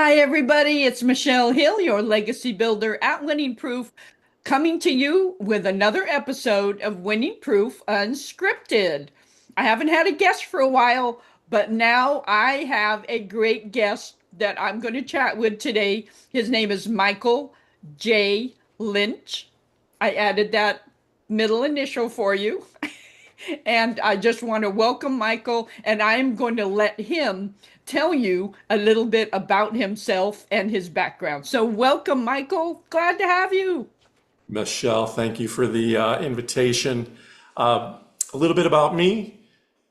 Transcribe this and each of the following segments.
Hi, everybody. It's Michelle Hill, your legacy builder at Winning Proof, coming to you with another episode of Winning Proof Unscripted. I haven't had a guest for a while, but now I have a great guest that I'm going to chat with today. His name is Michael J. Lynch. I added that middle initial for you. And I just want to welcome Michael, and I'm going to let him tell you a little bit about himself and his background. So, welcome, Michael. Glad to have you. Michelle, thank you for the invitation. A little bit about me.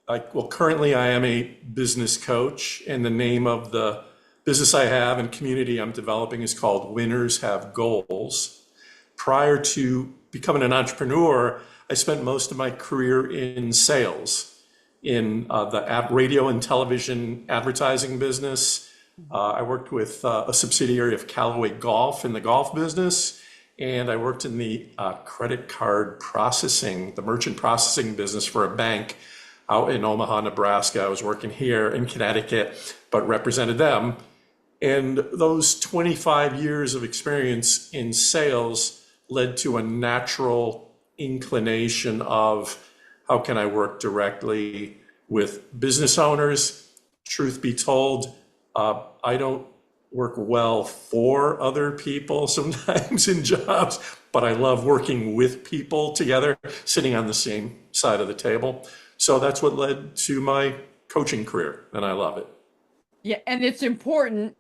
Currently I am a business coach, and the name of the business I have and community I'm developing is called Winners Have Goals. Prior to becoming an entrepreneur, I spent most of my career in sales, in the radio and television advertising business. I worked with a subsidiary of Callaway Golf in the golf business, and I worked in the credit card processing, the merchant processing business for a bank out in Omaha, Nebraska. I was working here in Connecticut, but represented them. And those 25 years of experience in sales led to a natural inclination of how can I work directly with business owners. Truth be told, I don't work well for other people sometimes in jobs, but I love working with people together, sitting on the same side of the table. So that's what led to my coaching career, and I love it. Yeah, and it's important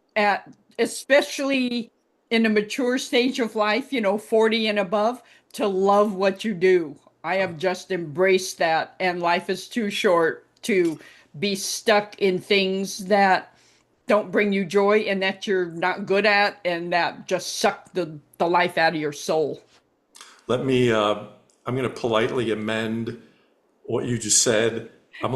especially in a mature stage of life, 40 and above, to love what you do. I have just embraced that, and life is too short to be stuck in things that don't bring you joy and that you're not good at and that just suck the life out of your soul. I'm going to politely amend what you just said. Sure.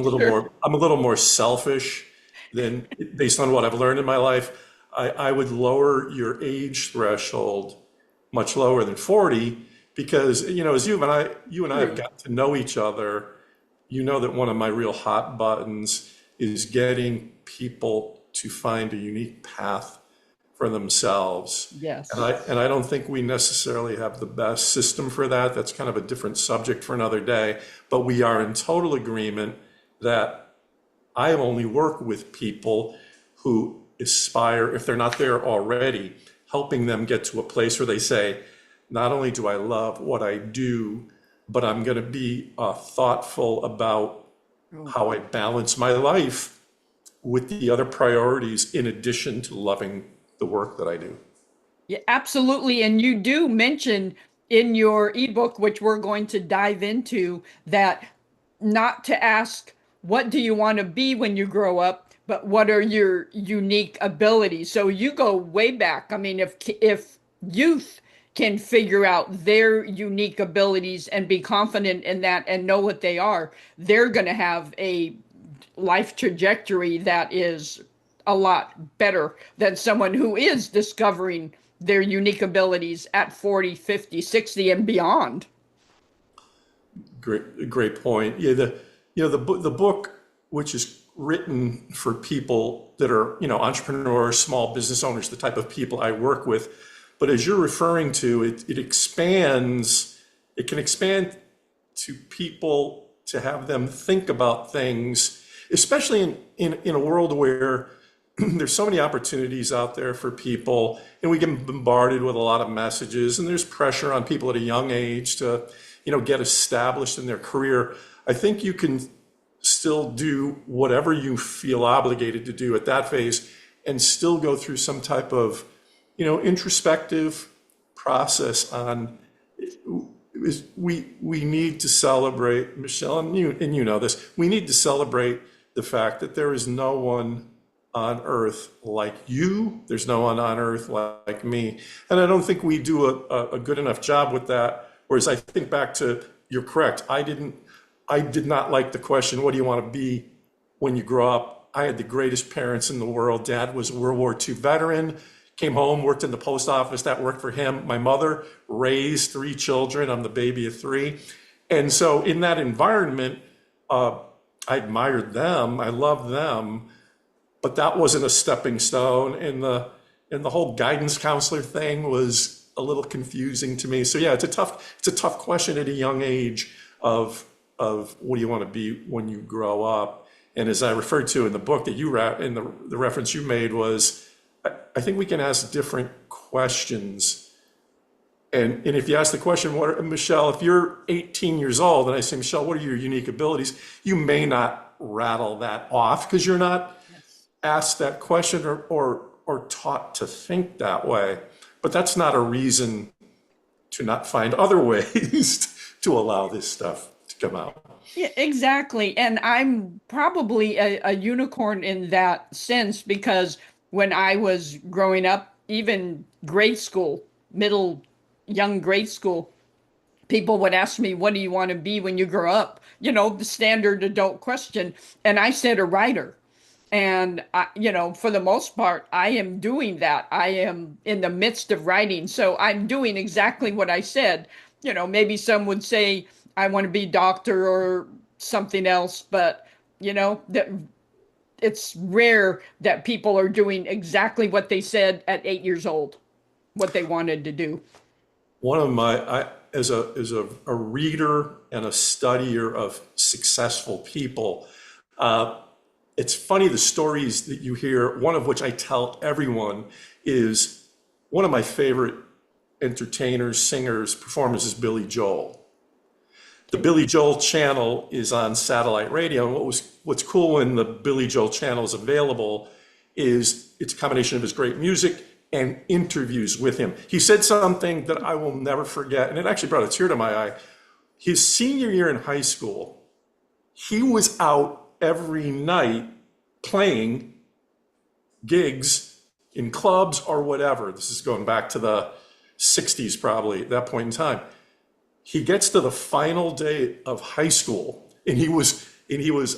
I'm a little more selfish than based on what I've learned in my life. I would lower your age threshold much lower than 40 because, as you and I have True. gotten to know each other, you know that one of my real hot buttons is getting people to find a unique path for themselves. And Yes. I don't think we necessarily have the best system for that. That's kind of a different subject for another day. But we are in total agreement that I only work with people who aspire, if they're not there already, helping them get to a place where they say, not only do I love what I do, but I'm going to be thoughtful about Oh. how I balance my life with the other priorities in addition to loving the work that I do. Yeah, absolutely. And you do mention in your ebook, which we're going to dive into, that not to ask, what do you want to be when you grow up, but what are your unique abilities? So you go way back. I mean, if youth can figure out their unique abilities and be confident in that and know what they are, they're going to have a life trajectory that is a lot better than someone who is discovering their unique abilities at 40, 50, 60, and beyond. Great point. Yeah, the book, which is written for people that are, entrepreneurs, small business owners, the type of people I work with. But as you're referring to, it expands, it can expand to people to have them think about things, especially in a world where there's so many opportunities out there for people, and we get bombarded with a lot of messages, and there's pressure on people at a young age to, get established in their career. I think you can still do whatever you feel obligated to do at that phase and still go through some type of, introspective process on we need to celebrate, Michelle, and you know this, we need to celebrate the fact that there is no one on earth like you. There's no one on earth like me. And I don't think we do a good enough job with that. Whereas I think back to, you're correct. I did not like the question, what do you want to be when you grow up? I had the greatest parents in the world. Dad was a World War II veteran, came home, worked in the post office. That worked for him. My mother raised three children. I'm the baby of three. And so in that environment, I admired them. I loved them. But that wasn't a stepping stone. and the whole guidance counselor thing was a little confusing to me. So yeah, it's a tough question at a young age of what do you want to be when you grow up. And as I referred to in the book that in the reference you made was, I think we can ask different questions. And if you ask the question, Michelle, if you're 18 years old and I say, Michelle, what are your unique abilities? You may not rattle that off because you're not Yes. asked that question or taught to think that way. But that's not a reason to not find other ways to allow this stuff to come out. Yeah, exactly. And I'm probably a unicorn in that sense because when I was growing up, even grade school, young grade school, people would ask me, what do you want to be when you grow up? You know, the standard adult question. And I said a writer. And for the most part, I am doing that. I am in the midst of writing. So I'm doing exactly what I said. Maybe some would say I want to be doctor or something else, but that it's rare that people are doing exactly what they said at 8 years old, what they wanted to do. One of as a reader and a studier of successful people, it's funny the stories that you hear, one of which I tell everyone is one of my favorite entertainers, singers, performers is Billy Joel. The Billy Joel channel is on satellite radio. And what's cool when the Billy Joel channel is available is it's a combination of his great music and interviews with him. He said something that I will never forget, and it actually brought a tear to my eye. His senior year in high school, he was out every night playing gigs in clubs or whatever. This is going back to the 60s probably at that point in time. He gets to the final day of high school and he was,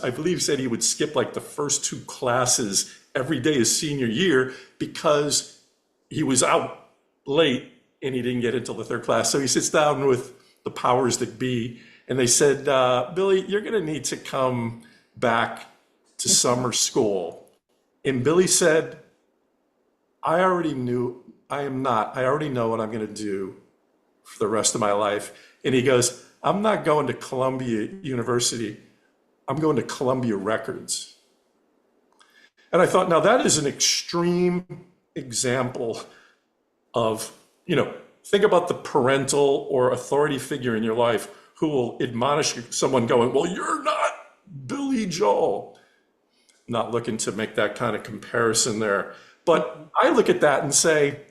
I believe said he would skip like the first two classes every day his senior year because he was out late and he didn't get until the third class. So he sits down with the powers that be and they said, Billy, you're going to need to come back to summer school. And Billy said, I already know what I'm going to do for the rest of my life. And he goes, I'm not going to Columbia University. I'm going to Columbia Records. And I thought, now that is an extreme example of, think about the parental or authority figure in your life who will admonish someone going, well, you're not Billy Joel. Not looking to make that kind of comparison there. But I look at that and say,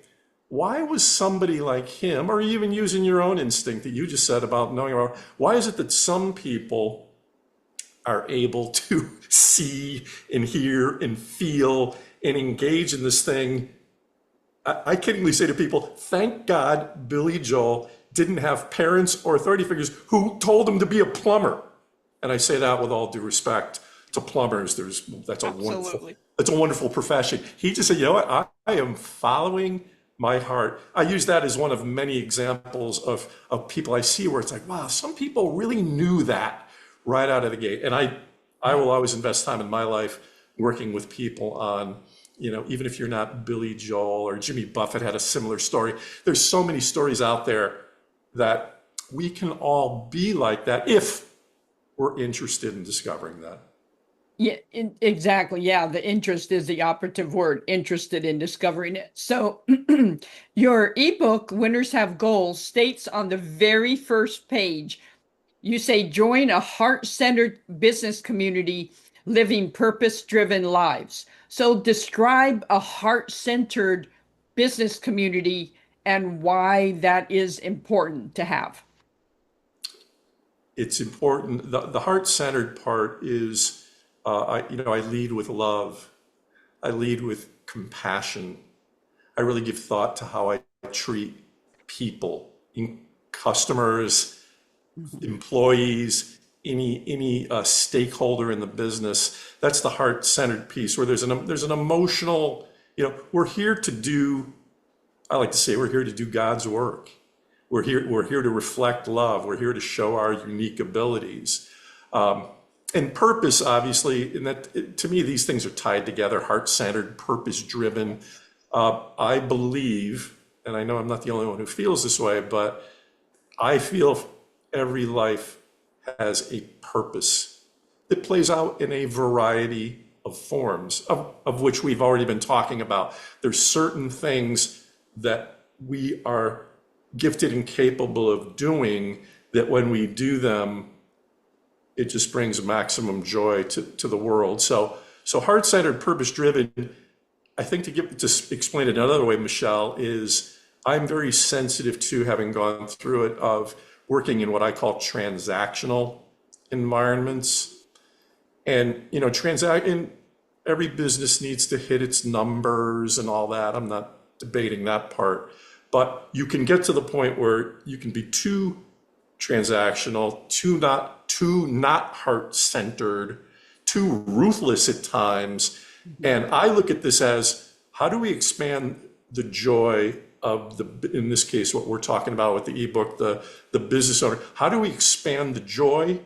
why was somebody like him, or even using your own instinct that you just said about knowing about, why is it that some people are able to see and hear and feel and engage in this thing? I kiddingly say to people, thank God Billy Joel didn't have parents or authority figures who told him to be a plumber. And I say that with all due respect to plumbers. That's a wonderful profession. He just said, you know what, I am following my heart. I use that as one of many examples of people I see where it's like, wow, some people really knew that right out of the gate. And I will always invest time in my life working with people on, even if you're not Billy Joel or Jimmy Buffett had a similar story. There's so many stories out there that we can all be like that if we're interested in discovering that. Yeah, exactly. Yeah, the interest is the operative word, interested in discovering it. So your ebook, Winners Have Goals, states on the very first page, you say, join a heart-centered business community living purpose-driven lives. So describe a heart-centered business community and why that is important to have. It's important. The heart-centered part is, I lead with love. I lead with compassion. I really give thought to how I treat people, customers, employees, any stakeholder in the business. That's the heart-centered piece where there's an emotional, we're here to do, I like to say we're here to do God's work. We're here to reflect love. We're here to show our unique abilities. And purpose, obviously, and that to me, these things are tied together, heart-centered, purpose-driven. I believe, and I know I'm not the only one who feels this way, but I feel every life has a purpose that plays out in a variety of forms, of which we've already been talking about. There's certain things that we are gifted and capable of doing that when we do them, it just brings maximum joy to the world. So heart-centered, purpose-driven, I think to explain it another way, Michelle, is I'm very sensitive to, having gone through it, of working in what I call transactional environments. And, in every business needs to hit its numbers and all that. I'm not debating that part. But you can get to the point where you can be too transactional, too not heart-centered, too ruthless at times. And I look at this as, how do we expand the joy of in this case, what we're talking about with the ebook, the business owner, how do we expand the joy,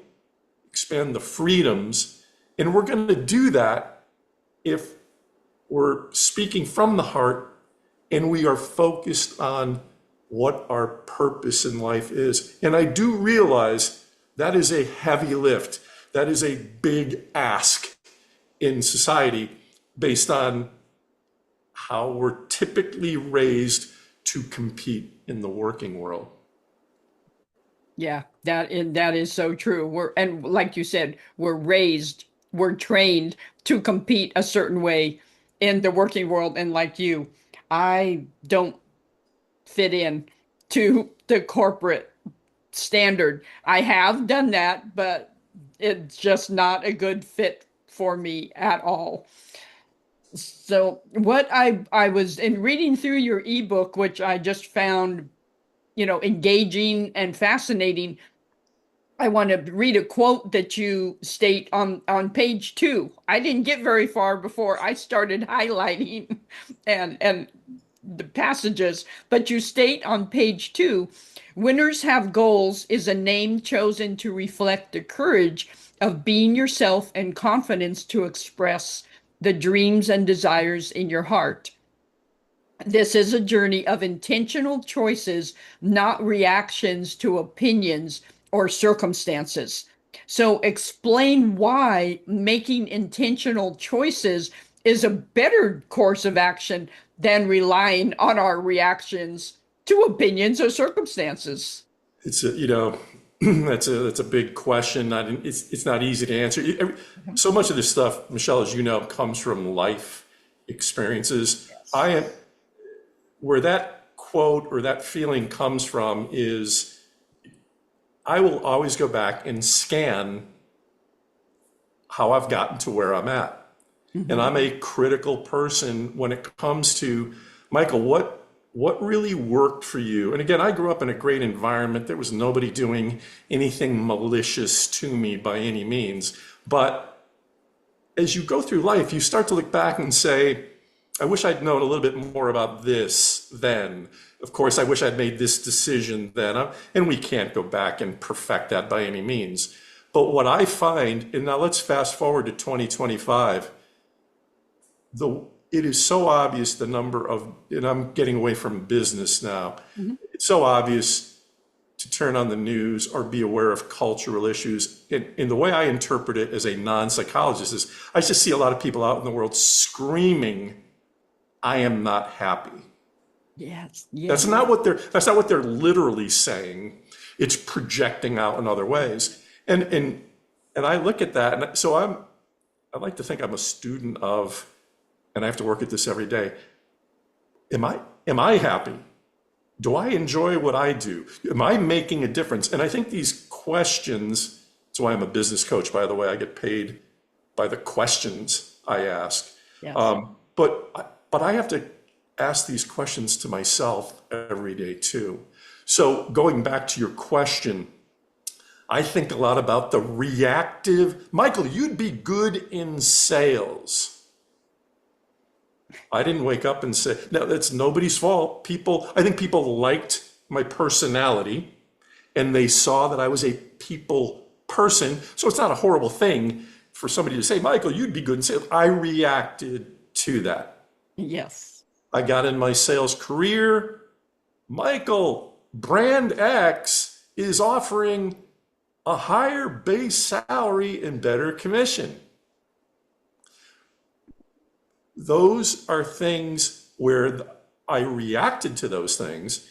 expand the freedoms? And we're going to do that if we're speaking from the heart and we are focused on what our purpose in life is. And I do realize that is a heavy lift. That is a big ask in society based on how we're typically raised to compete in the working world. Yeah, that is so true. And like you said, we're trained to compete a certain way in the working world. And like you, I don't fit in to the corporate standard. I have done that, but it's just not a good fit for me at all. So what I was in reading through your ebook, which I just found, engaging and fascinating. I want to read a quote that you state on page 2. I didn't get very far before I started highlighting and the passages, but you state on page 2, winners have goals is a name chosen to reflect the courage of being yourself and confidence to express the dreams and desires in your heart. This is a journey of intentional choices, not reactions to opinions or circumstances. So, explain why making intentional choices is a better course of action than relying on our reactions to opinions or circumstances. It's that's a big question. It's not easy to answer. So much of this stuff, Michelle, as you know, comes from life experiences. Where that quote or that feeling comes from is, I will always go back and scan how I've gotten to where I'm at. Mm-hmm. And I'm a critical person when it comes to, Michael, what really worked for you? And again, I grew up in a great environment. There was nobody doing anything malicious to me by any means. But as you go through life, you start to look back and say, I wish I'd known a little bit more about this then. Of course, I wish I'd made this decision then. And we can't go back and perfect that by any means. But what I find, and now let's fast forward to 2025, it is so obvious the number of, and I'm getting away from business now, mm-hmm. It's so obvious to turn on the news or be aware of cultural issues. And the way I interpret it as a non-psychologist is, I just see a lot of people out in the world screaming, I am not happy. Yes. That's not what they're literally saying. It's projecting out in other ways. And I look at that, and so I like to think I'm a student of, and I have to work at this every day. Am I happy? Do I enjoy what I do? Am I making a difference? And I think these questions, that's why I'm a business coach, by the way. I get paid by the questions I ask. Yes. But I have to ask these questions to myself every day too. So going back to your question, I think a lot about the reactive. Michael, you'd be good in sales. I didn't wake up and say, no, that's nobody's fault. I think people liked my personality and they saw that I was a people person. So it's not a horrible thing for somebody to say, Michael, you'd be good in sales. I reacted to that. Yes. I got in my sales career. Michael, brand X is offering a higher base salary and better commission. Those are things where I reacted to those things.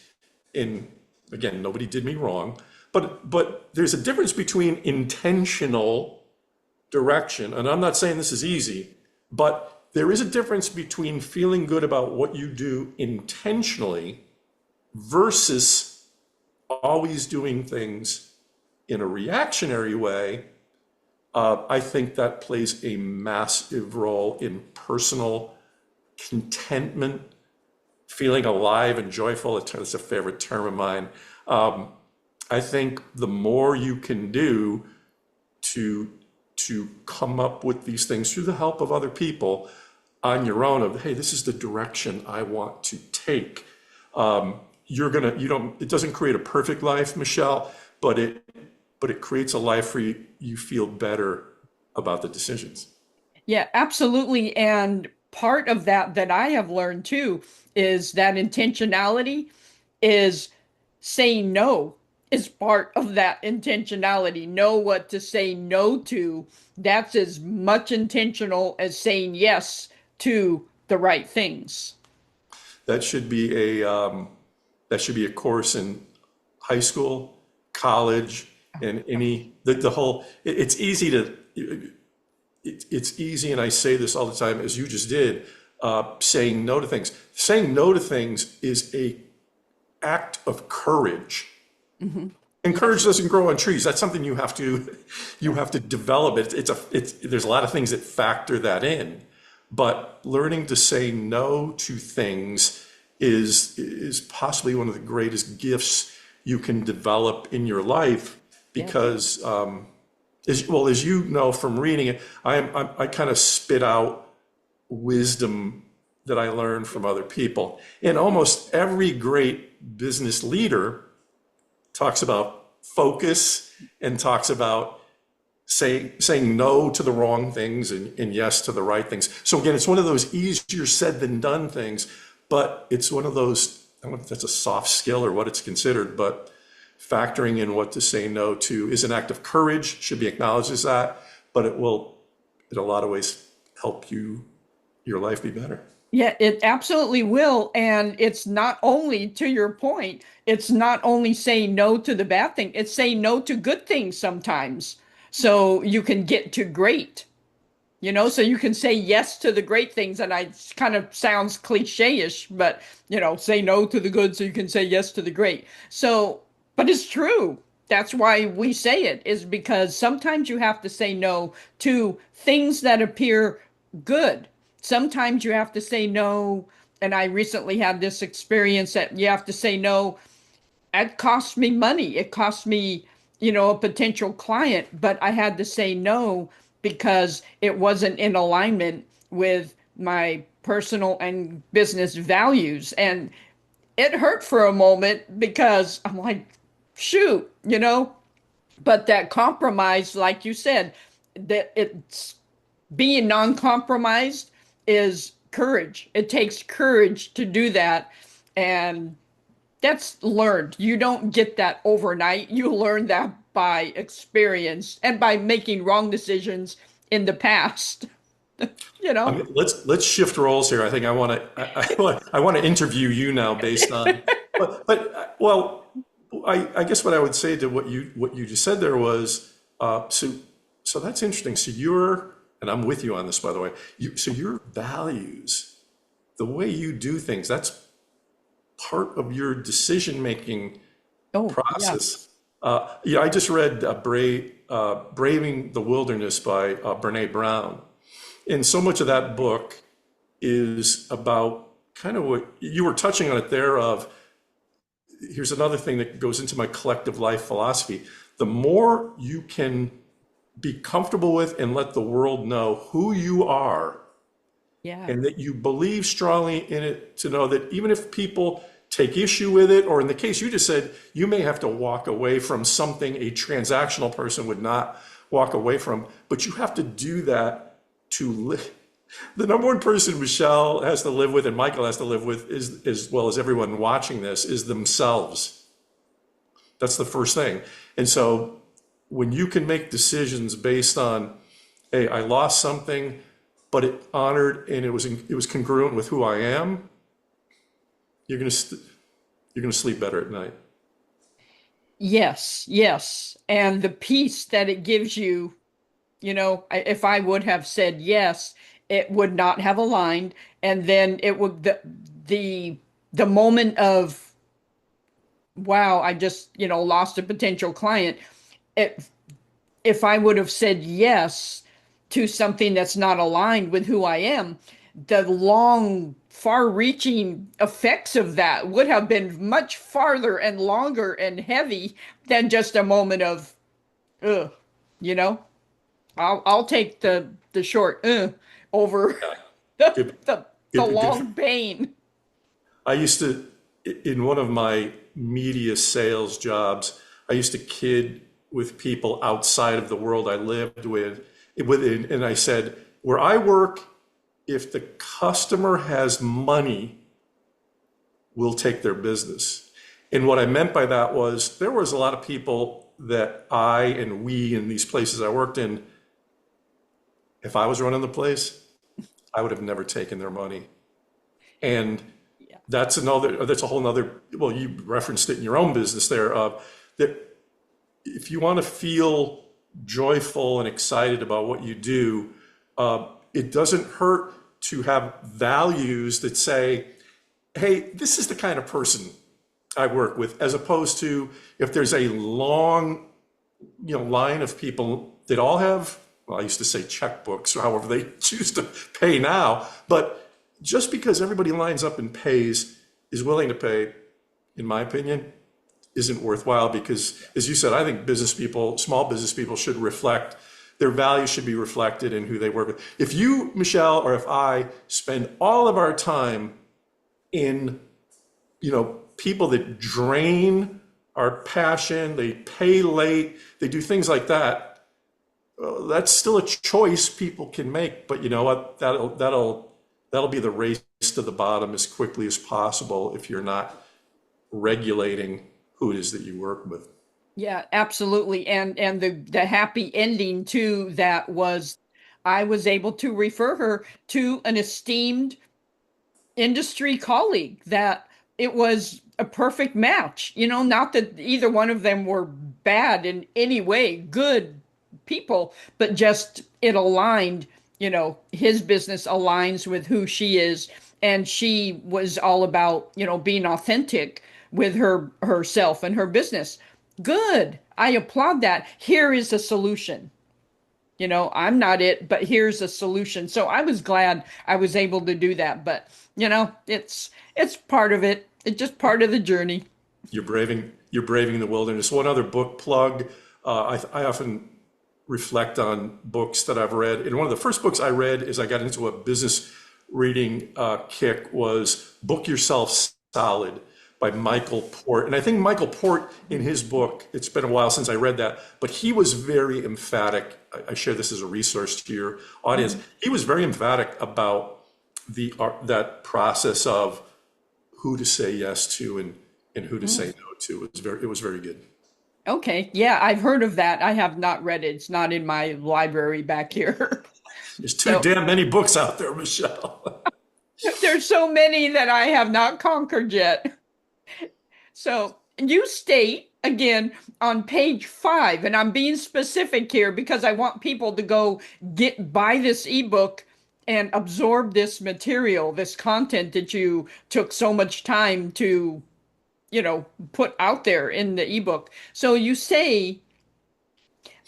And again, nobody did me wrong, but there's a difference between intentional direction, and I'm not saying this is easy, but there is a difference between feeling good about what you do intentionally versus always doing things in a reactionary way. I think that plays a massive role in personal contentment, feeling alive and joyful. It's a favorite term of mine. I think the more you can do to come up with these things through the help of other people on your own, of hey, this is the direction I want to take. It doesn't create a perfect life, Michelle, but it creates a life where you feel better about the decisions. Yeah, absolutely. And part of that I have learned too is that intentionality is saying no is part of that intentionality. Know what to say no to. That's as much intentional as saying yes to the right things. That should be a course in high school, college, and the whole. It's easy it's easy, and I say this all the time, as you just did, saying no to things. Saying no to things is a act of courage. Hmm. And courage doesn't grow on trees. That's something you have to develop. There's a lot of things that factor that in, but learning to say no to things is possibly one of the greatest gifts you can develop in your life Yeah. because as you know from reading it, I kind of spit out wisdom that I learned from other people. And almost every great business leader talks about focus and talks about saying no to the wrong things and yes to the right things. So again, it's one of those easier said than done things, but it's one of those, I don't know if that's a soft skill or what it's considered, but factoring in what to say no to is an act of courage, should be acknowledged as that, but it will, in a lot of ways, help your life be better. Yeah, it absolutely will. And it's not only, to your point, it's not only saying no to the bad thing, it's saying no to good things sometimes. So you can get to great, so you can say yes to the great things. And I kind of sounds cliche-ish, but, say no to the good so you can say yes to the great. So, but it's true. That's why we say it, is because sometimes you have to say no to things that appear good. Sometimes you have to say no. And I recently had this experience that you have to say no. It cost me money. It cost me, a potential client, but I had to say no because it wasn't in alignment with my personal and business values. And it hurt for a moment because I'm like, shoot, but that compromise, like you said, that it's being non-compromised is courage. It takes courage to do that. And that's learned. You don't get that overnight. You learn that by experience and by making wrong decisions in the past. You I know? mean, let's shift roles here. I think I want to interview you now based on, well, I guess what I would say to what you just said there was, so that's interesting. So and I'm with you on this, by the way. So your values, the way you do things, that's part of your decision making Oh, yes. process. Yeah, I just read Braving the Wilderness by Brene Brown. And so much of that book is about kind of what you were touching on it there of, here's another thing that goes into my collective life philosophy. The more you can be comfortable with and let the world know who you are Yeah. and that you believe strongly in it, to know that even if people take issue with it, or in the case you just said, you may have to walk away from something a transactional person would not walk away from, but you have to do that to The number one person Michelle has to live with and Michael has to live with is, as well as everyone watching this, is themselves. That's the first thing. And so when you can make decisions based on, hey, I lost something, but it honored and it was congruent with who I am, you're gonna you're gonna sleep better at night. Yes, yes. And the peace that it gives you, if I would have said yes, it would not have aligned. And then it would, the, the moment of, wow, I just, lost a potential client. It, if I would have said yes to something that's not aligned with who I am, the long, far-reaching effects of that would have been much farther and longer and heavy than just a moment of, ugh, you know? I'll take the short over the Good, the the good for, long pain. I used to, in one of my media sales jobs, I used to kid with people outside of the world I lived with, and I said, where I work, if the customer has money, we'll take their business. And what I meant by that was there was a lot of people that I and we in these places I worked in, if I was running the place, I would have never taken their money. And Yeah. that's a whole nother, well, you referenced it in your own business there, that if you want to feel joyful and excited about what you do, it doesn't hurt to have values that say, hey, this is the kind of person I work with, as opposed to if there's a long, line of people that all have, well, I used to say checkbooks, or however they choose to pay now, but just because everybody lines up and pays, is willing to pay, in my opinion, isn't worthwhile because, as you said, I think business people, small business people should reflect, their values should be reflected in who they work with. If you, Michelle, or if I spend all of our time in, people that drain our passion, they pay late, they do things like that, that's still a choice people can make. But you know what? That'll be the race to the bottom as quickly as possible if you're not regulating who it is that you work with. Yeah, absolutely. And the happy ending to that was I was able to refer her to an esteemed industry colleague that it was a perfect match. Not that either one of them were bad in any way, good people, but just it aligned, his business aligns with who she is. And she was all about, being authentic with herself and her business. Good. I applaud that. Here is a solution. I'm not it, but here's a solution. So I was glad I was able to do that. But, it's part of it. It's just part of the journey. You're braving the wilderness. One other book plug. I often reflect on books that I've read. And one of the first books I read as I got into a business reading kick was Book Yourself Solid by Michael Port. And I think Michael Port in his book, it's been a while since I read that, but he was very emphatic. I share this as a resource to your audience. He was very emphatic about that process of who to say yes to and who to say no to. It was very good. Okay. Yeah, I've heard of that. I have not read it. It's not in my library back here. There's too So damn many books out there, Michelle. there's so many that I have not conquered yet. So you state again on page 5, and I'm being specific here because I want people to go buy this ebook and absorb this material, this content that you took so much time to, put out there in the ebook. So you say,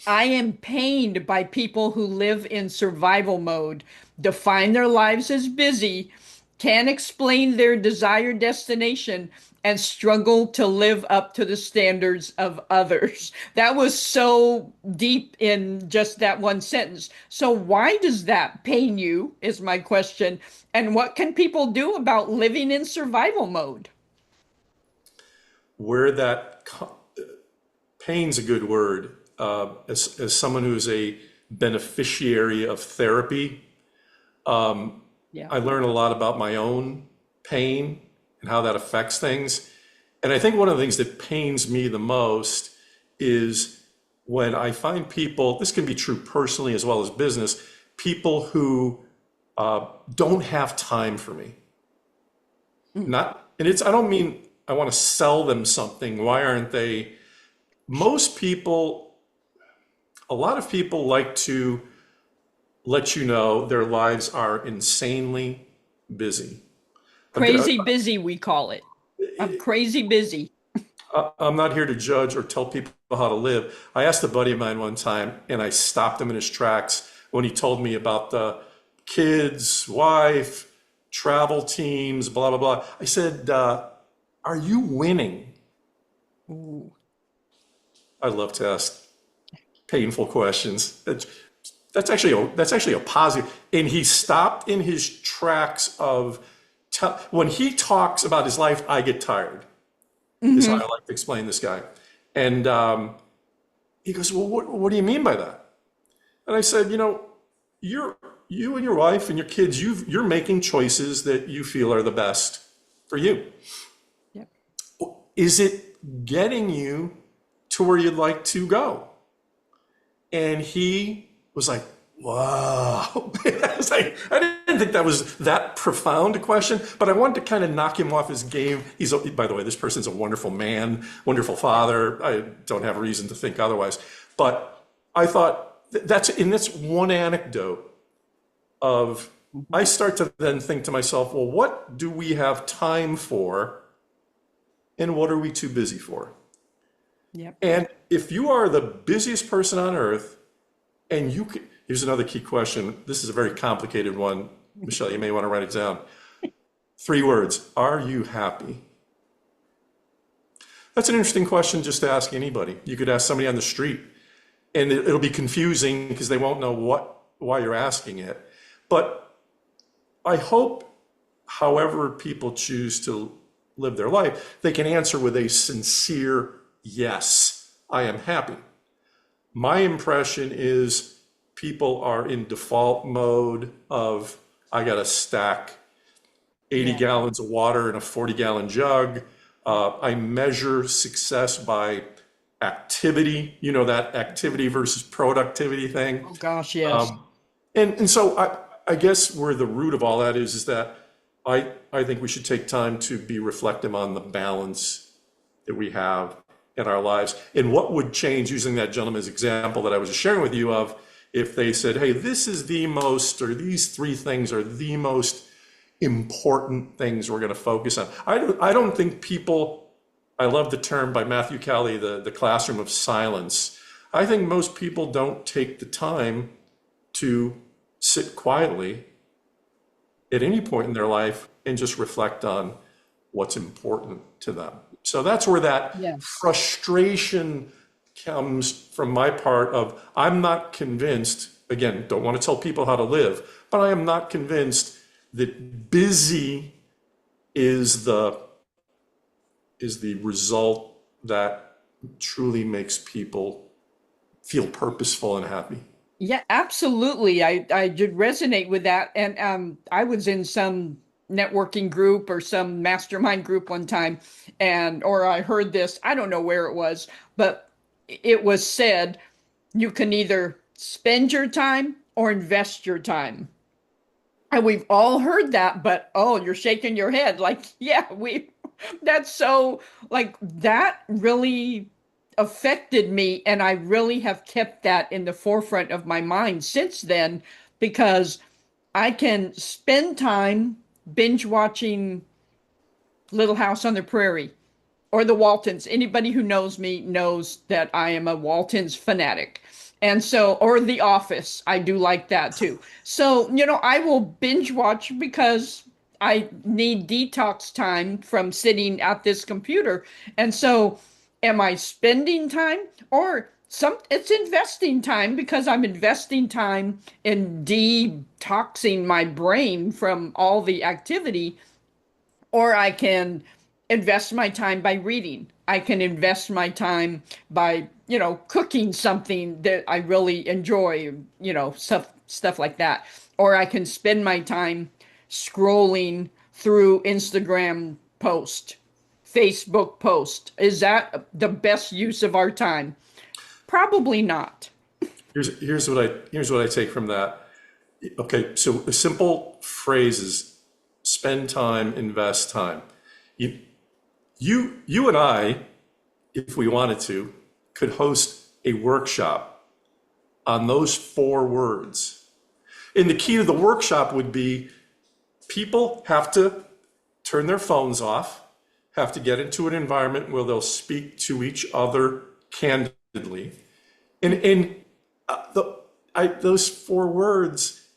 I am pained by people who live in survival mode, define their lives as busy, can't explain their desired destination, and struggle to live up to the standards of others. That was so deep in just that one sentence. So, why does that pain you? Is my question. And what can people do about living in survival mode? Where that pain's a good word. As someone who's a beneficiary of therapy, Yeah. I learn a lot about my own pain and how that affects things. And I think one of the things that pains me the most is when I find people, this can be true personally as well as business, people who don't have time for me. Mm. Not, and it's, I don't mean I want to sell them something. Why aren't they? Most people, a lot of people like to let you know their lives are insanely busy. Crazy busy, we call it. I'm crazy busy. I'm not here to judge or tell people how to live. I asked a buddy of mine one time, and I stopped him in his tracks when he told me about the kids, wife, travel teams, blah, blah, blah. I said, are you winning? Ooh. I love to ask painful questions. That's actually a positive. And he stopped in his tracks of when he talks about his life, I get tired. Is how I Hmm. like to explain this guy. And he goes, well, what do you mean by that? And I said, you're you and your wife and your kids, you're making choices that you feel are the best for you. Yep. Is it getting you to where you'd like to go? And he was like, wow. I was like, I didn't think that was that profound a question, but I wanted to kind of knock him off his game. By the way, this person's a wonderful man, wonderful father. I don't have a reason to think otherwise. But I thought that's one anecdote of, I start to then think to myself, well, what do we have time for and what are we too busy for? Yep. And if you are the busiest person on earth, and here's another key question. This is a very complicated one. Michelle, you may want to write it down. 3 words. Are you happy? That's an interesting question just to ask anybody. You could ask somebody on the street, and it'll be confusing because they won't know why you're asking it. But I hope, however people choose to live their life, they can answer with a sincere yes, I am happy. My impression is people are in default mode of, I got to stack 80 Yeah. gallons of water in a 40-gallon jug. I measure success by activity, that activity versus productivity thing. Oh gosh, yes. And so I guess where the root of all that is that I think we should take time to be reflective on the balance that we have in our lives and what would change, using that gentleman's example that I was just sharing with you of, if they said, hey, this is the most, or these 3 things are the most important things we're going to focus on. I don't think people, I love the term by Matthew Cowley, the classroom of silence. I think most people don't take the time to sit quietly at any point in their life and just reflect on what's important to them. So that's where that Yeah. frustration comes from my part of, I'm not convinced, again, don't want to tell people how to live, but I am not convinced that busy is the result that truly makes people feel purposeful and happy. Yeah, absolutely. I did resonate with that. And I was in some networking group or some mastermind group one time, and or I heard this, I don't know where it was, but it was said you can either spend your time or invest your time. And we've all heard that, but oh, you're shaking your head like, yeah, that's so, like, that really affected me. And I really have kept that in the forefront of my mind since then, because I can spend time binge watching Little House on the Prairie or the Waltons. Anybody who knows me knows that I am a Waltons fanatic. And so, or The Office, I do like that too. So, I will binge watch because I need detox time from sitting at this computer. And so, am I spending time or it's investing time because I'm investing time in detoxing my brain from all the activity, or I can invest my time by reading. I can invest my time by, cooking something that I really enjoy, stuff like that. Or I can spend my time scrolling through Instagram post, Facebook post. Is that the best use of our time? Probably not. Here's what I take from that. Okay, so a simple phrase is spend time, invest time. You, you and I, if we wanted to, could host a workshop on those four words. And the key to the workshop would be people have to turn their phones off, have to get into an environment where they'll speak to each other candidly. And those four words,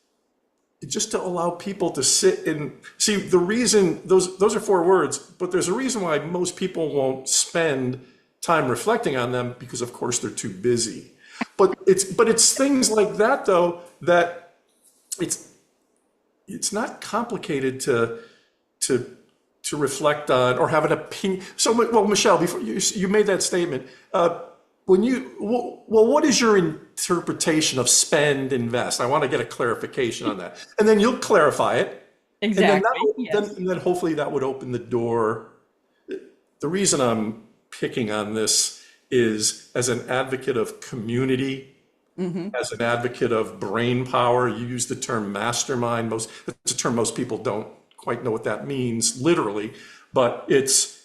just to allow people to sit and see the reason those are four words, but there's a reason why most people won't spend time reflecting on them because of course they're too busy. But it's things like that though that it's not complicated to reflect on or have an opinion. So, well, Michelle, before you made that statement, what is your interpretation of spend, invest? I want to get a clarification on that, and then you'll clarify it, and then Exactly. Yes. then hopefully that would open the door. The reason I'm picking on this is as an advocate of community, as an advocate of brain power. You use the term mastermind. That's a term most people don't quite know what that means literally, but it's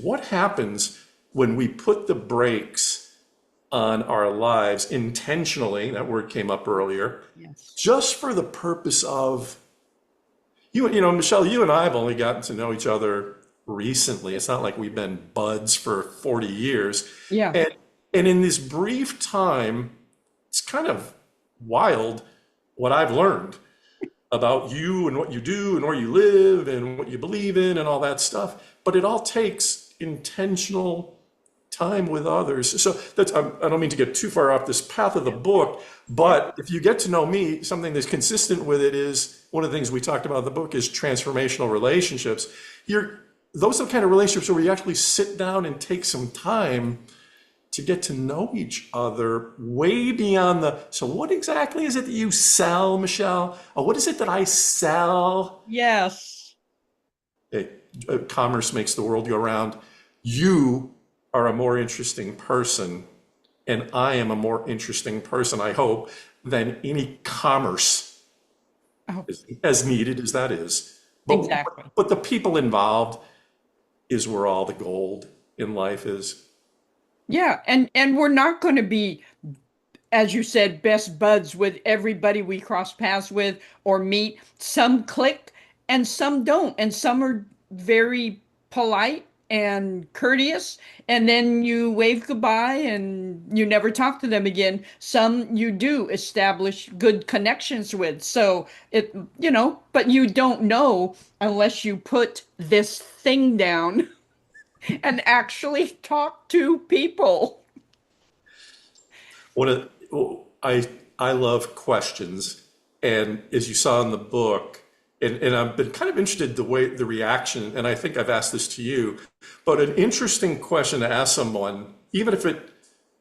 what happens when we put the brakes on our lives intentionally, that word came up earlier, Yes. just for the purpose of, Michelle, you and I have only gotten to know each other recently. It's not like we've been buds for 40 years. Yeah. And in this brief time, it's kind of wild what I've learned about you and what you do and where you live and what you believe in and all that stuff. But it all takes intentional time with others. So I don't mean to get too far off this path of the book, but if you get to know me, something that's consistent with it is one of the things we talked about in the book is transformational relationships. Those are the kind of relationships where you actually sit down and take some time to get to know each other way beyond so what exactly is it that you sell, Michelle? Or what is it that I sell? Yes. Hey, commerce makes the world go round. You are a more interesting person, and I am a more interesting person, I hope, than any commerce, Oh, as needed as that is. But, exactly. but the people involved is where all the gold in life is. Yeah, and we're not going to be, as you said, best buds with everybody we cross paths with or meet. Some click and some don't, and some are very polite and courteous, and then you wave goodbye and you never talk to them again. Some you do establish good connections with. So but you don't know unless you put this thing down and actually talk to people. One of I love questions, and as you saw in the book, and I've been kind of interested the reaction, and I think I've asked this to you, but an interesting question to ask someone, even if it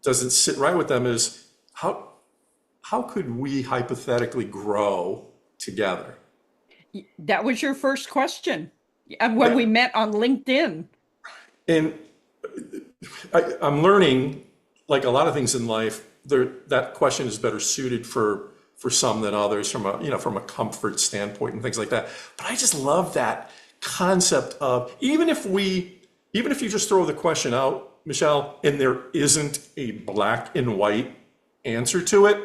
doesn't sit right with them, is how could we hypothetically grow together? That was your first question when Yeah, we met on LinkedIn. and I'm learning, like a lot of things in life, that question is better suited for some than others from a comfort standpoint and things like that. But I just love that concept of even if you just throw the question out, Michelle, and there isn't a black and white answer to it,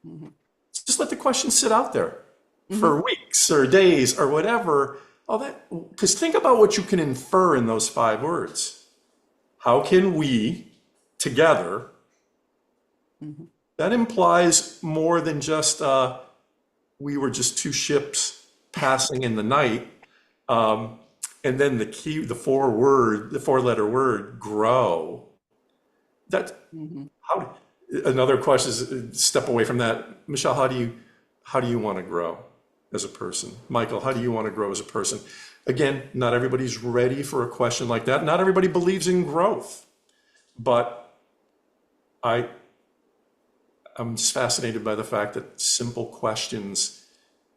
Mhm. just let the question sit out there Mhm. for weeks or days or whatever. Because think about what you can infer in those five words. How can we together? Mhm. That implies more than just we were just two ships passing in the night. Um, and then the four-letter word, grow. That Mhm. how another question is step away from that. Michelle, how do you want to grow as a person? Michael, how do you want to grow as a person? Again, not everybody's ready for a question like that. Not everybody believes in growth. but I I'm just fascinated by the fact that simple questions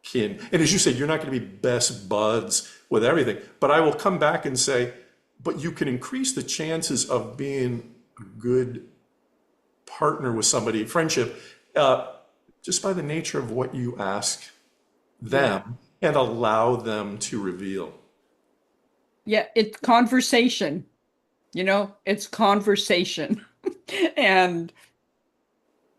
can, and as you said, you're not going to be best buds with everything, but I will come back and say, but you can increase the chances of being a good partner with somebody, friendship, uh, just by the nature of what you ask Yeah. them and allow them to reveal. Yeah. It's conversation, it's conversation. And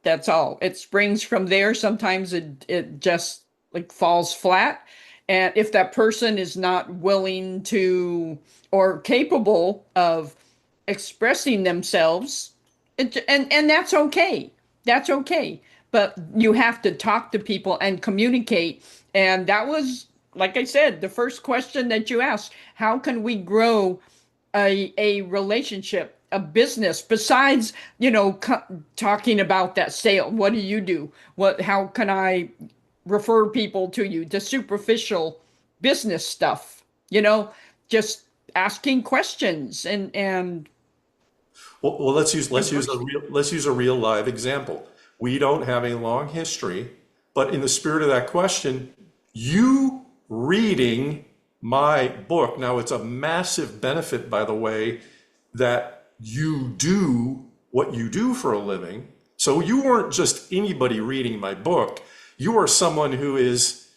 that's all. It springs from there. Sometimes it just like falls flat. And if that person is not willing to or capable of expressing themselves, and that's okay. That's okay. But you have to talk to people and communicate. And that was, like I said, the first question that you asked, how can we grow a relationship, a business, besides, talking about that sale? What do you do? How can I refer people to you? The superficial business stuff, just asking questions and Well, vice versa. let's use a real live example. We don't have a long history, but in the spirit of that question, you reading my book, now it's a massive benefit, by the way, that you do what you do for a living. So you weren't just anybody reading my book. You are someone who is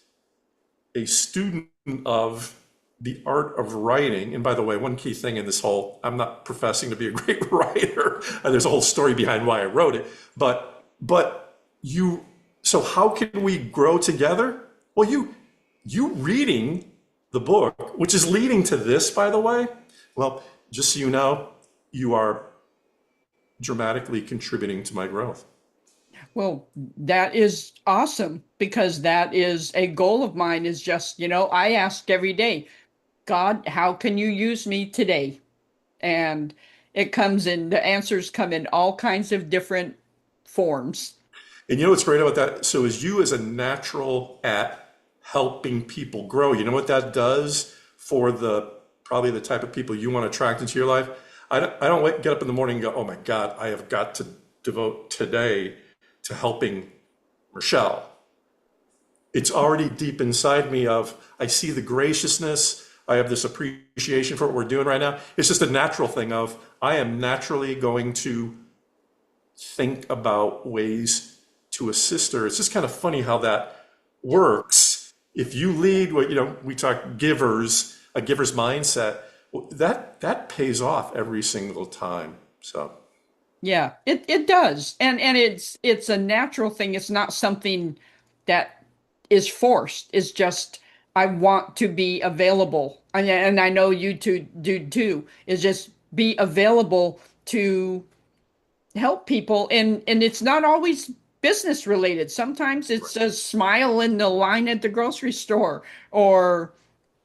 a student of the art of writing. And by the way, one key thing in this whole, I'm not professing to be a great writer. And there's a whole story behind why I wrote it. But you, so how can we grow together? Well, you reading the book, which is leading to this, by the way. Well, just so you know, you are dramatically contributing to my growth. Well, that is awesome because that is a goal of mine is just, I ask every day, God, how can you use me today? And the answers come in all kinds of different forms. And you know what's great about that? So, as you as a natural at helping people grow, you know what that does for the probably the type of people you want to attract into your life? I don't get up in the morning and go, oh my God, I have got to devote today to helping Rochelle. It's already deep inside me of, I see the graciousness. I have this appreciation for what we're doing right now. It's just a natural thing of, I am naturally going to think about ways to assist her. It's just kind of funny how that works. If you lead what, we talk givers, a giver's mindset, well, that pays off every single time. So Yeah, it does. And it's a natural thing. It's not something that is forced. It's just I want to be available. And I know you two do too, is just be available to help people. And it's not always business related. Sometimes it's a smile in the line at the grocery store or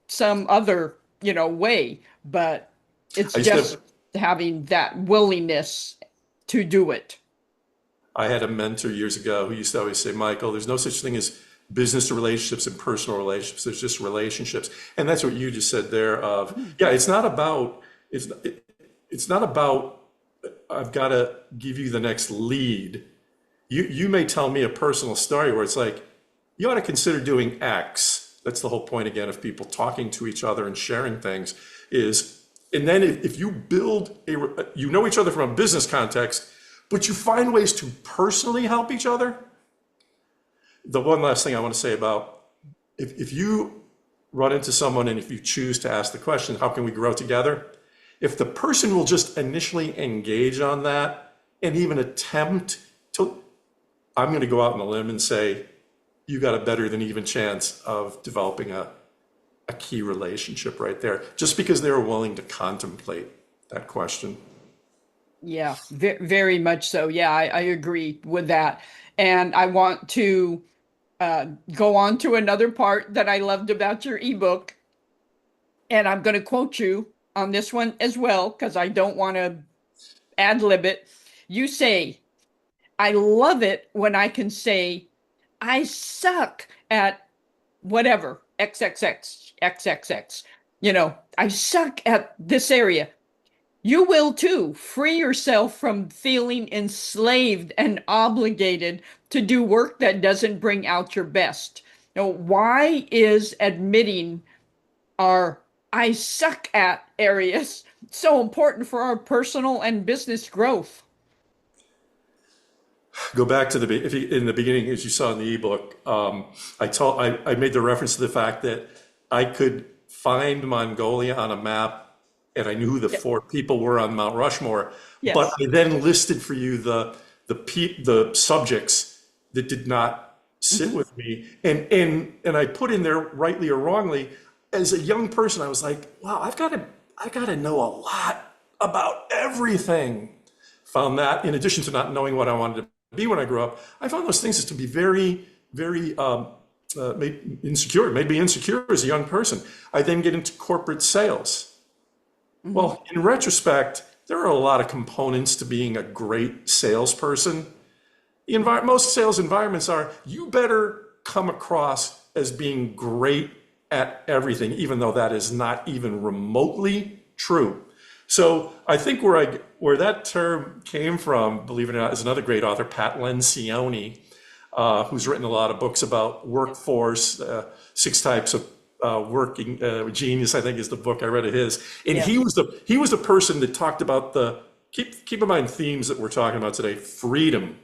some other, way, but it's I used to have, just having that willingness to do it. I had a mentor years ago who used to always say, Michael, there's no such thing as business relationships and personal relationships. There's just relationships. And that's what you just said there of, yeah, it's not about I've got to give you the next lead. You may tell me a personal story where it's like, you ought to consider doing X. That's the whole point again of people talking to each other and sharing things is, and then if you build you know each other from a business context, but you find ways to personally help each other. The one last thing I want to say about if you run into someone and if you choose to ask the question, how can we grow together? If the person will just initially engage on that and even attempt to, I'm going to go out on a limb and say, you got a better than even chance of developing a key relationship right there, just because they were willing to contemplate that question. Yeah, very much so. Yeah, I agree with that. And I want to go on to another part that I loved about your ebook. And I'm going to quote you on this one as well, because I don't want to ad lib it. You say, I love it when I can say, I suck at whatever, XXX, XXX. I suck at this area. You will too. Free yourself from feeling enslaved and obligated to do work that doesn't bring out your best. Now, why is admitting our I suck at areas so important for our personal and business growth? Go back to if you, in the beginning, as you saw in the ebook, I made the reference to the fact that I could find Mongolia on a map, and I knew who the Yep. four people were on Mount Rushmore. But Yes. I then listed for you the subjects that did not sit Hmm. with me, and I put in there, rightly or wrongly, as a young person, I was like, wow, I gotta know a lot about everything. Found that, in addition to not knowing what I wanted to be when I grew up, I found those things to be very made me insecure as a young person. I then get into corporate sales. Hmm. Well, in retrospect, there are a lot of components to being a great salesperson. Most sales environments are, you better come across as being great at everything, even though that is not even remotely true. So I think where that term came from, believe it or not, is another great author, Pat Lencioni, who's written a lot of books about workforce, six types of working genius, I think is the book I read of his. And Yeah. he was the person that talked about keep in mind themes that we're talking about today: freedom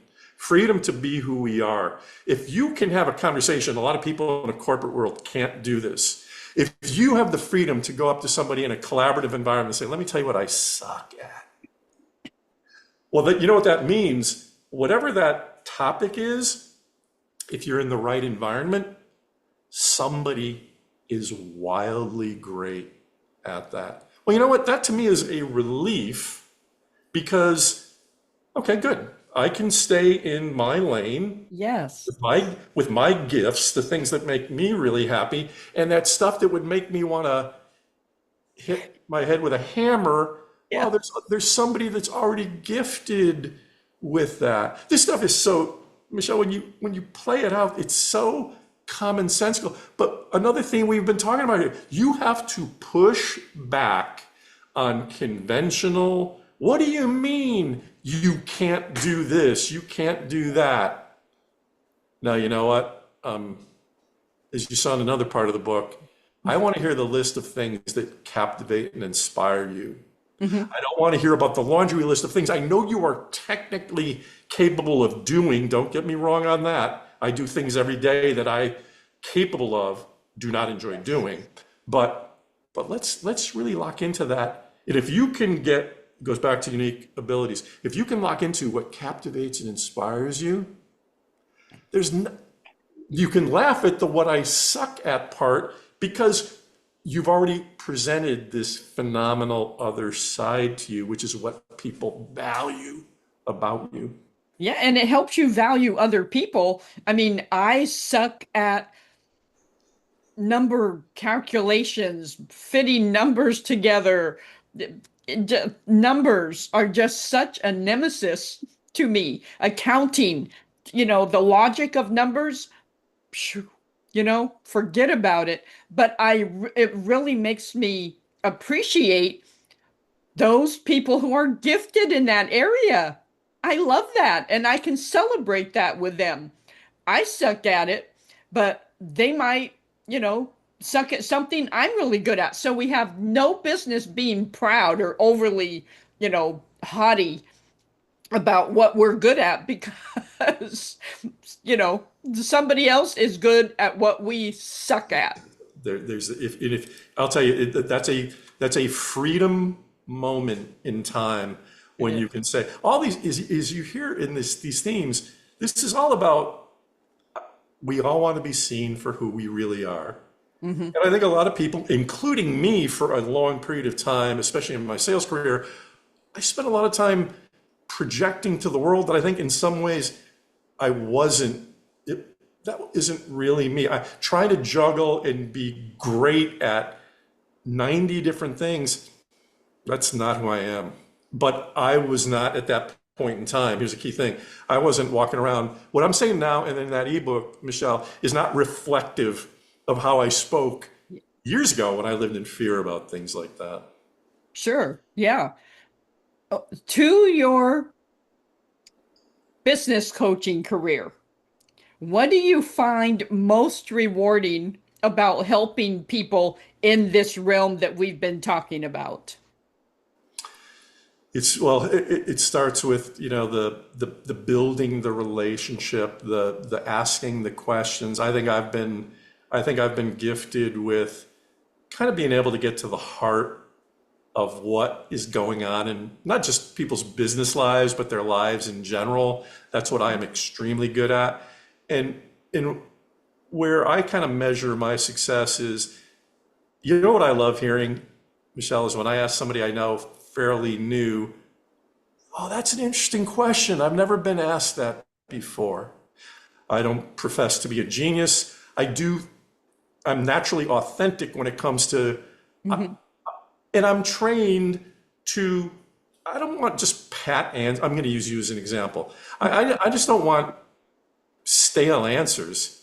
to be who we are. If you can have a conversation, a lot of people in a corporate world can't do this. If you have the freedom to go up to somebody in a collaborative environment and say, let me tell you what I suck at. Well, you know what that means? Whatever that topic is, if you're in the right environment, somebody is wildly great at that. Well, you know what? That to me is a relief because, okay, good. I can stay in my lane Yes. with my gifts, the things that make me really happy, and that stuff that would make me want to hit my head with a hammer. Yeah. Well, there's somebody that's already gifted with that. This stuff is so, Michelle, when you play it out, it's so commonsensical. But another thing we've been talking about here, you have to push back on conventional. What do you mean you can't do this? You can't do that? Now, you know what? As you saw in another part of the book, I want to hear the list of things that captivate and inspire you. Hmm. I don't want to hear about the laundry list of things I know you are technically capable of doing. Don't get me wrong on that. I do things every day that I capable of, do not enjoy doing. But let's really lock into that. And if you can get, goes back to unique abilities. If you can lock into what captivates and inspires you, there's no, you can laugh at the what I suck at part because you've already presented this phenomenal other side to you, which is what people value about you. Yeah, and it helps you value other people. I mean, I suck at number calculations, fitting numbers together. Numbers are just such a nemesis to me. Accounting, the logic of numbers, phew, forget about it. But it really makes me appreciate those people who are gifted in that area. I love that, and I can celebrate that with them. I suck at it, but they might, you know, suck at something I'm really good at. So we have no business being proud or overly, haughty about what we're good at because, somebody else is good at what we suck at. There's if I'll tell you that's a freedom moment in time It when is. you can say all these is you hear in these themes. This is all about we all want to be seen for who we really are. Hmm. And I think a lot of people, including me for a long period of time, especially in my sales career, I spent a lot of time projecting to the world that I think in some ways I wasn't, that isn't really me. I try to juggle and be great at 90 different things. That's not who I am. But I was not at that point in time. Here's a key thing. I wasn't walking around. What I'm saying now and in that ebook, Michelle, is not reflective of how I spoke years ago when I lived in fear about things like that. Sure. Yeah. To your business coaching career, what do you find most rewarding about helping people in this realm that we've been talking about? It starts with, the building the relationship, the asking the questions. I think I've been gifted with kind of being able to get to the heart of what is going on in not just people's business lives, but their lives in general. That's what I am extremely good at. And where I kind of measure my success is, what I love hearing, Michelle, is when I ask somebody I know fairly new, oh, that's an interesting question. I've never been asked that before. I don't profess to be a genius. I'm naturally authentic when it comes to, Mhm. and I'm trained to, I don't want just pat and I'm going to use you as an example. I just don't want stale answers.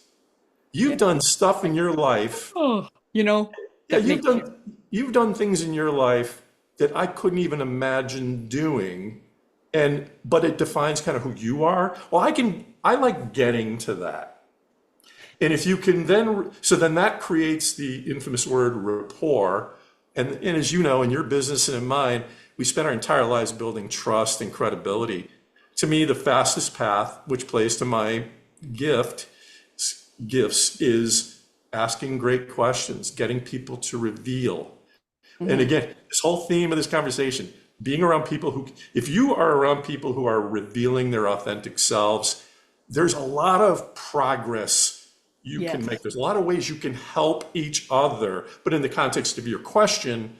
Yeah. You've done stuff in your life. Oh, Yeah, that makes you. you've done things in your life that I couldn't even imagine doing. But it defines kind of who you are. Well, I like getting to that. And if you can then that creates the infamous word rapport. And as you know, in your business and in mine, we spend our entire lives building trust and credibility. To me, the fastest path, which plays to my gift, gifts, is asking great questions, getting people to reveal. And Mhm. again, this whole theme of this conversation, being around people if you are around people who are revealing their authentic selves, there's a lot of progress you can make. Yes. There's a lot of ways you can help each other. But in the context of your question,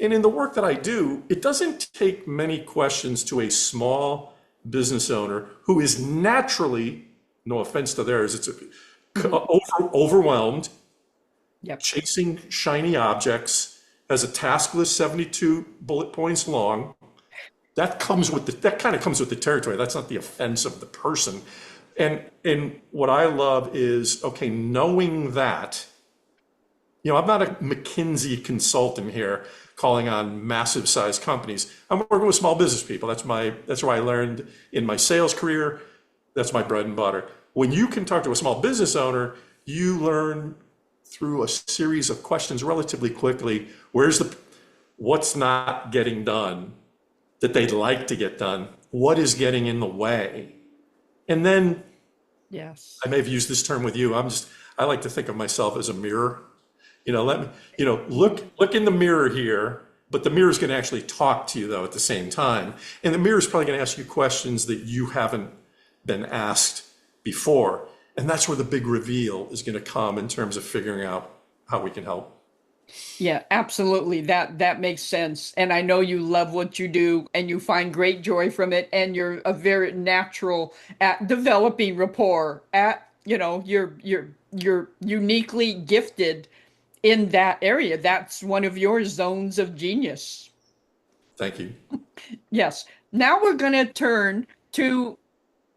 and in the work that I do, it doesn't take many questions to a small business owner who is naturally, no offense to theirs, Mhm. overwhelmed, Yep. chasing shiny objects, has a task list 72 bullet points long. That kind of comes with the territory. That's not the offense of the person. And what I love is, okay, knowing that, I'm not a McKinsey consultant here calling on massive size companies. I'm working with small business people. That's where I learned in my sales career. That's my bread and butter. When you can talk to a small business owner, you learn through a series of questions relatively quickly, what's not getting done that they'd like to get done? What is getting in the way? And then I Yes. may have used this term with you. I like to think of myself as a mirror. Let me, look in the mirror here, but the mirror is going to actually talk to you though at the same time. And the mirror is probably going to ask you questions that you haven't been asked before. And that's where the big reveal is going to come in terms of figuring out how we can help. Yeah, absolutely. That makes sense. And I know you love what you do and you find great joy from it and you're a very natural at developing rapport at, you're uniquely gifted in that area. That's one of your zones of genius. Thank you. Yes. Now we're going to turn to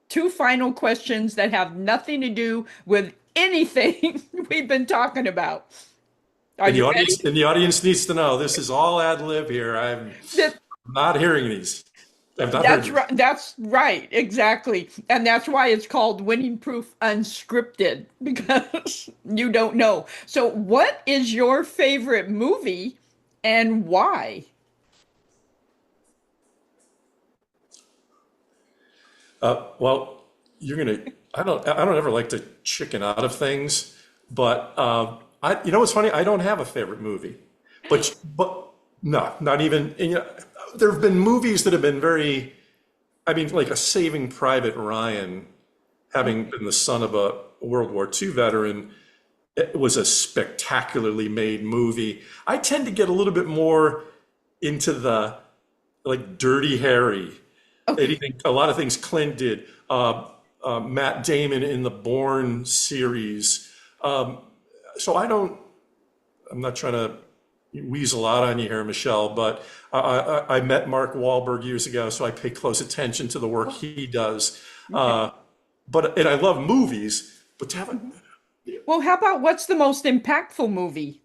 two final questions that have nothing to do with anything we've been talking about. Are And the you audience, ready? and the audience needs to know this is all ad lib here. I'm That not hearing these. I've not heard That's these. right. That's right. Exactly. And that's why it's called Winning Proof Unscripted because you don't know. So, what is your favorite movie and why? Well, I don't ever like to chicken out of things, but what's funny? I don't have a favorite movie, but no, not even. And, there have been movies that have been I mean, like a Saving Private Ryan, having Okay. been the son of a World War II veteran, it was a spectacularly made movie. I tend to get a little bit more into the like Dirty Harry, Okay. anything, a lot of things Clint did. Matt Damon in the Bourne series. Um, so I'm not trying to weasel out on you here, Michelle, but I met Mark Wahlberg years ago, so I pay close attention to the work Oh, he does. okay. And I love movies, but to have Mhm. Well, how about what's the most impactful movie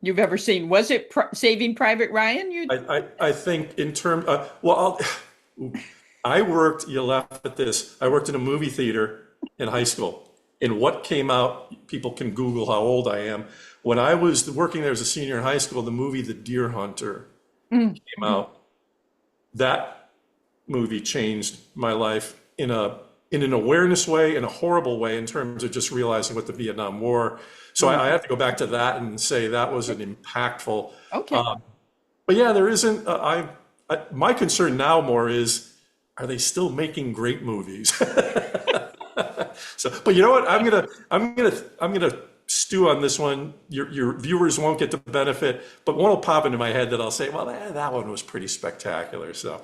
you've ever seen. Was it Saving Private Ryan? You I think in terms, well, I worked, you laugh at this, I worked in a movie theater in high school. And what came out, people can Google how old I am. When I was working there as a senior in high school, the movie The Deer Hunter Mm, came mhm. out. That movie changed my life in an awareness way, in a horrible way, in terms of just realizing what the Vietnam War. So I Mm. have to go back to that and say that was an impactful. Okay. But yeah, there isn't. My concern now more is, are they still making great movies? So, but you know what? I'm gonna stew on this one. Your viewers won't get the benefit, but one will pop into my head that I'll say, well, that one was pretty spectacular. So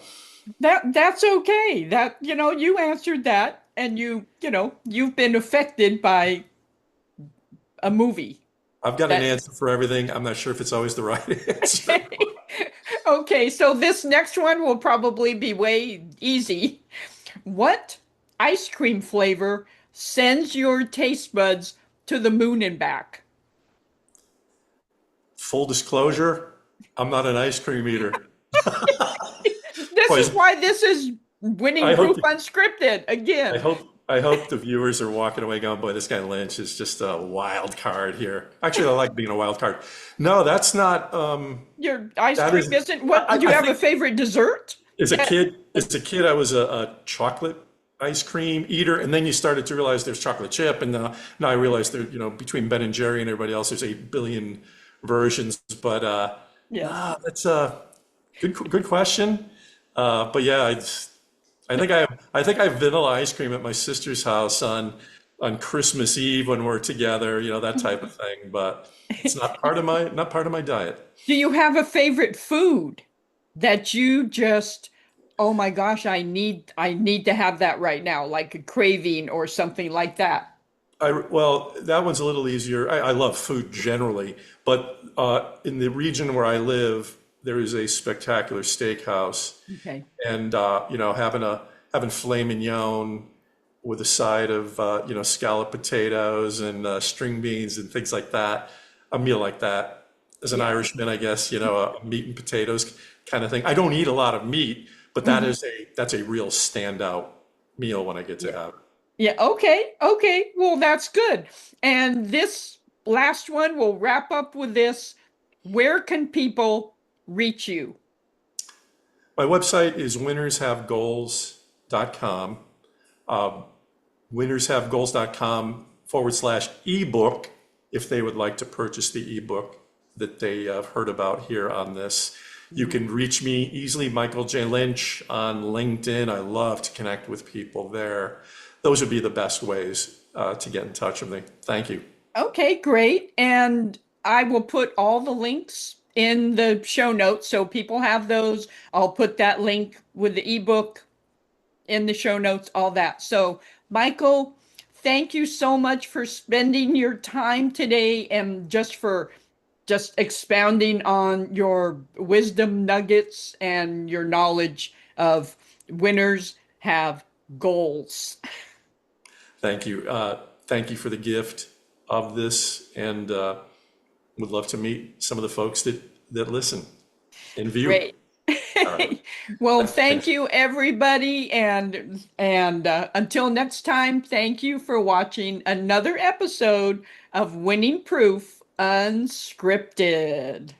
That's okay. That, you answered that, and you've been affected by a movie. I've got an That answer for everything. I'm not sure if it's always the right answer. Okay, so this next one will probably be way easy. What ice cream flavor sends your taste buds to the moon and back? Full disclosure, I'm not an ice cream eater. This is Boys, why this is I winning hope proof unscripted I again. hope I hope the viewers are walking away going, boy, this guy Lynch is just a wild card here. Actually, I like being a wild card. No, that's not. Your ice That cream is. isn't what, do you I have a think favorite dessert? That I was a chocolate ice cream eater, and then you started to realize there's chocolate chip, and now I realize there, between Ben and Jerry and everybody else, there's 8 billion versions. But Yes. no, that's a good question. But yeah, I think I have vanilla ice cream at my sister's house on Christmas Eve when we're together, that type of thing. But it's not part of my diet. Do you have a favorite food that you just, oh my gosh, I need to have that right now, like a craving or something like that? Well, that one's a little easier. I love food generally, but in the region where I live, there is a spectacular steakhouse, Okay. and having filet mignon with a side of scalloped potatoes and string beans and things like that. A meal like that, as an Yeah. Irishman, I guess, a meat and potatoes kind of thing. I don't eat a lot of meat, but Mhm. that's a real standout meal when I get to Yeah. have it. Yeah. Okay. Okay. Well, that's good. And this last one, we'll wrap up with this. Where can people reach you? My website is winnershavegoals.com. winnershavegoals.com/ebook if they would like to purchase the ebook that they have heard about here on this. You Mhm. can reach me easily, Michael J. Lynch, on LinkedIn. I love to connect with people there. Those would be the best ways to get in touch with me. Thank you. Okay, great. And I will put all the links in the show notes so people have those. I'll put that link with the ebook in the show notes, all that. So, Michael, thank you so much for spending your time today and just expounding on your wisdom nuggets and your knowledge of winners have goals. Thank you. Thank you for the gift of this, and would love to meet some of the folks that listen and view. Great. All right. Well, thank Thanks. you everybody, and until next time, thank you for watching another episode of Winning Proof Unscripted.